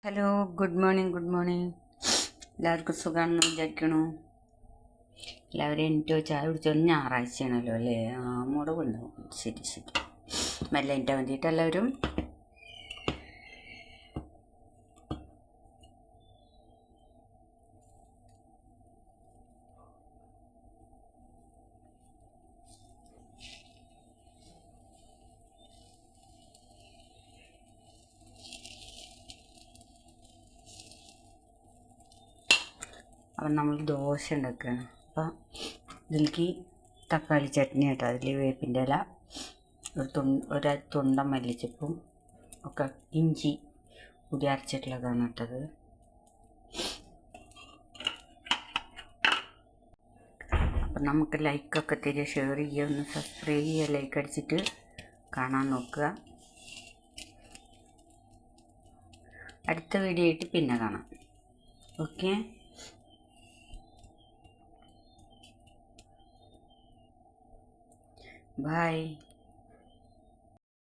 Hello, good morning. എല്ലാവർക്കും സുഖമാണെന്ന് വിചാരിക്കണു. എല്ലാവരും എനിക്കോ ചായ കുടിച്ചോ? ഞായറാഴ്ചയാണല്ലോ അല്ലേ? മുടവുണ്ടാവും. ശരി. മെല്ലെ എനിക്ക് വേണ്ടിയിട്ട് എല്ലാവരും. അപ്പം നമ്മൾ ദോശ ഉണ്ടാക്കുകയാണ്. അപ്പം ഇതിലേക്ക് തക്കാളി ചട്നി കേട്ടോ. അതിൽ വേപ്പിൻ്റെ ഇല, ഒരു തുണ്ടം മല്ലിച്ചപ്പും ഒക്കെ ഇഞ്ചി കൂടി അരച്ചിട്ടുള്ളതാണ് ഇട്ടത്. അപ്പം നമുക്ക് ലൈക്കൊക്കെ തരിക, ഷെയർ ചെയ്യുക, ഒന്ന് സബ്സ്ക്രൈബ് ചെയ്യുക, ലൈക്ക് അടിച്ചിട്ട് കാണാൻ നോക്കുക. അടുത്ത വീഡിയോ ആയിട്ട് പിന്നെ കാണാം. Okay, by.